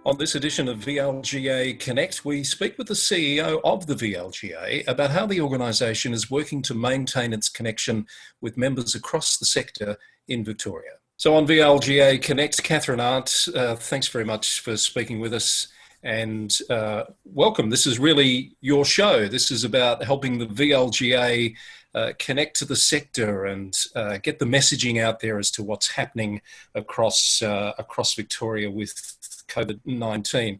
On this edition of VLGA Connect, we speak with the CEO of the VLGA about how the organisation is working to maintain its connection with members across the sector in Victoria. So on VLGA Connect, Kathryn Arndt, thanks very much for speaking with us and welcome. This is really your show. This is about helping the VLGA connect to the sector and get the messaging out there as to what's happening across Victoria with COVID-19.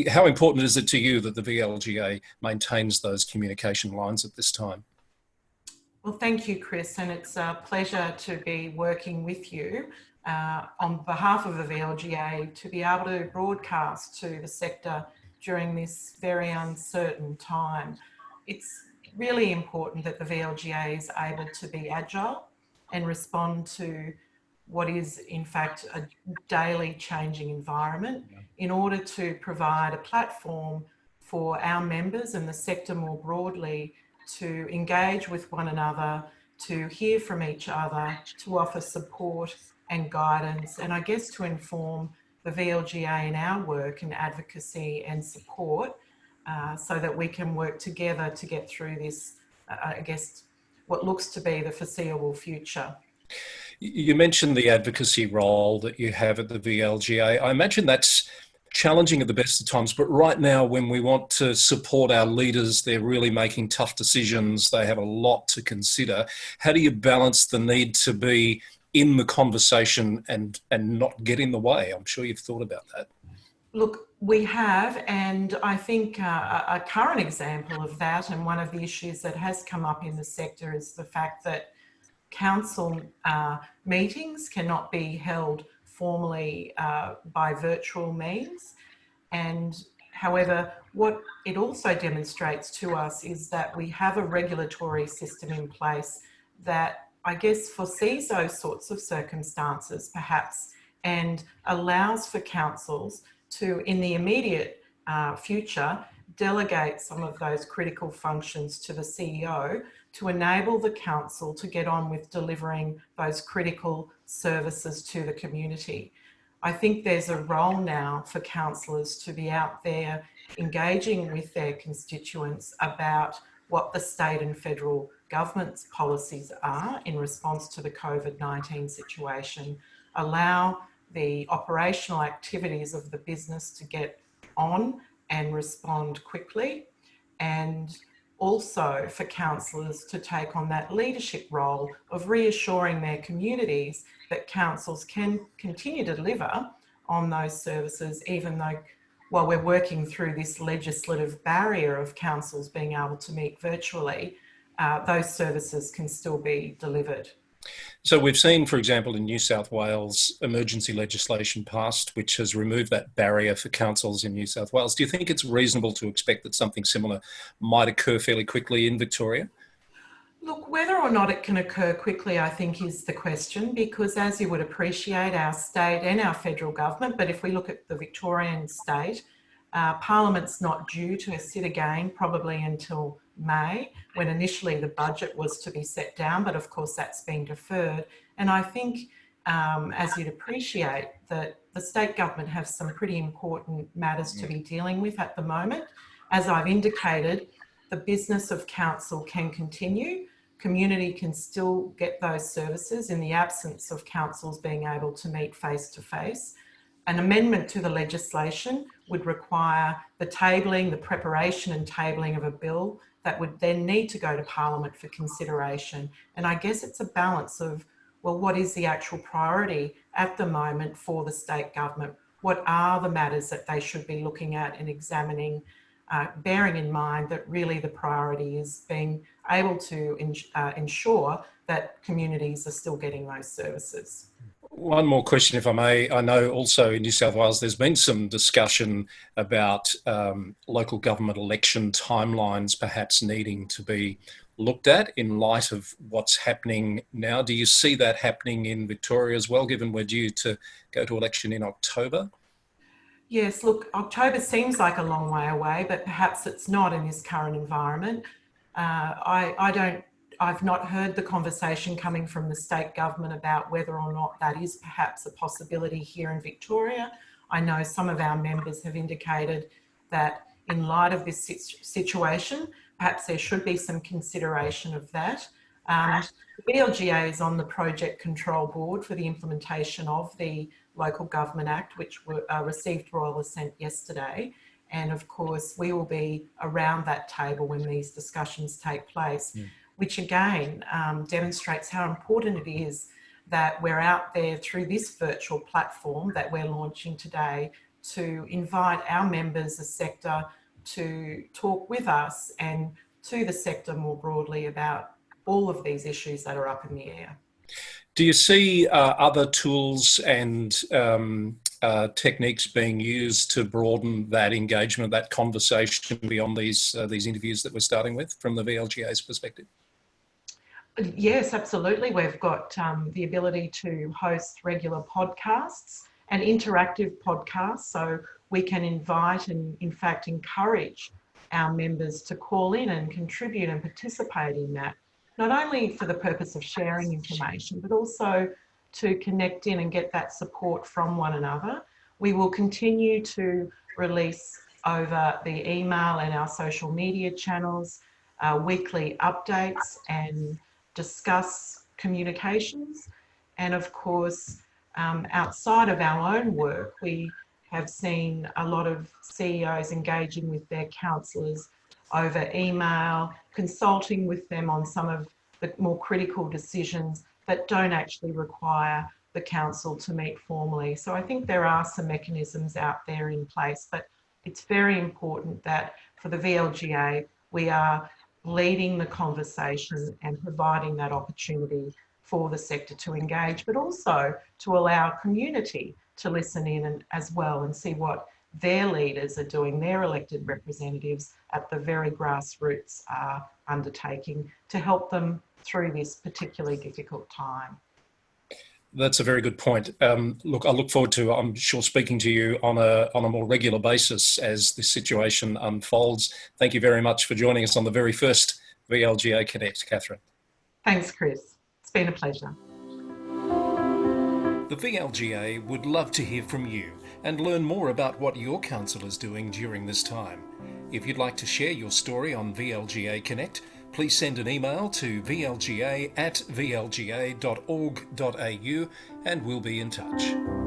How important is it to you that the VLGA maintains those communication lines at this time? Well, thank you, Chris, and it's a pleasure to be working with you on behalf of the VLGA to be able to broadcast to the sector during this very uncertain time. It's really important that the VLGA is able to be agile and respond to what is in fact a daily changing environment in order to provide a platform for our members and the sector more broadly to engage with one another, to hear from each other, to offer support and guidance, and I guess to inform the VLGA in our work and advocacy and support so that we can work together to get through this, I guess, what looks to be the foreseeable future. You mentioned the advocacy role that you have at the VLGA. I imagine that's challenging at the best of times, but right now when we want to support our leaders, they're really making tough decisions. They have a lot to consider. How do you balance the need to be in the conversation and not get in the way? I'm sure you've thought about that. Look, we have, and I think a current example of that, and one of the issues that has come up in the sector is the fact that council meetings cannot be held formally by virtual means. And however, what it also demonstrates to us is that we have a regulatory system in place that I guess foresees those sorts of circumstances perhaps and allows for councils to, in the immediate future, delegate some of those critical functions to the CEO to enable the council to get on with delivering those critical services to the community. I think there's a role now for councillors to be out there engaging with their constituents about what the state and federal government's policies are in response to the COVID-19 situation, allow the operational activities of the business to get on and respond quickly, and also for councillors to take on that leadership role of reassuring their communities that councils can continue to deliver on those services, even though while we're working through this legislative barrier of councils being able to meet virtually, those services can still be delivered. So we've seen, for example, in New South Wales, emergency legislation passed, which has removed that barrier for councils in New South Wales. Do you think it's reasonable to expect that something similar might occur fairly quickly in Victoria? Look, whether or not it can occur quickly, I think, is the question, because as you would appreciate, our state and our federal government, but if we look at the Victorian state, Parliament's not due to sit again probably until May, when initially the budget was to be set down, but of course that's been deferred. And I think, as you'd appreciate, that the state government have some pretty important matters to be dealing with at the moment. As I've indicated, the business of council can continue. Community can still get those services in the absence of councils being able to meet face to face. An amendment to the legislation would require the tabling, the preparation and tabling of a bill that would then need to go to Parliament for consideration. And I guess it's a balance of, well, what is the actual priority at the moment for the state government? What are the matters that they should be looking at and examining, bearing in mind that really the priority is being able to ensure that communities are still getting those services. One more question, if I may. I know also in New South Wales there's been some discussion about local government election timelines perhaps needing to be looked at in light of what's happening now. Do you see that happening in Victoria as well, given we're due to go to election in October? Yes, look, October seems like a long way away, but perhaps it's not in this current environment. I've not heard the conversation coming from the state government about whether or not that is perhaps a possibility here in Victoria. I know some of our members have indicated that in light of this situation, perhaps there should be some consideration of that. The VLGA is on the Project Control Board for the implementation of the Local Government Act, which received royal assent yesterday. And of course, we will be around that table when these discussions take place, which again demonstrates how important it is that we're out there through this virtual platform that we're launching today to invite our members, the sector, to talk with us and to the sector more broadly about all of these issues that are up in the air. Do you see other tools and techniques being used to broaden that engagement, that conversation beyond these interviews that we're starting with from the VLGA's perspective? Yes, absolutely. We've got the ability to host regular podcasts and interactive podcasts, so we can invite and in fact encourage our members to call in and contribute and participate in that, not only for the purpose of sharing information, but also to connect in and get that support from one another. We will continue to release over the email and our social media channels weekly updates and discuss communications. And of course, outside of our own work, we have seen a lot of CEOs engaging with their councillors over email, consulting with them on some of the more critical decisions that don't actually require the council to meet formally. So I think there are some mechanisms out there in place, but it's very important that for the VLGA, we are leading the conversation and providing that opportunity for the sector to engage, but also to allow community to listen in as well and see what their leaders are doing, their elected representatives at the very grassroots are undertaking to help them through this particularly difficult time. That's a very good point. Look, I look forward to, I'm sure, speaking to you on a more regular basis as this situation unfolds. Thank you very much for joining us on the very first VLGA Connect, Kathryn. Thanks, Chris. It's been a pleasure. The VLGA would love to hear from you and learn more about what your council is doing during this time. If you'd like to share your story on VLGA Connect, please send an email to vlga@vlga.org.au and we'll be in touch.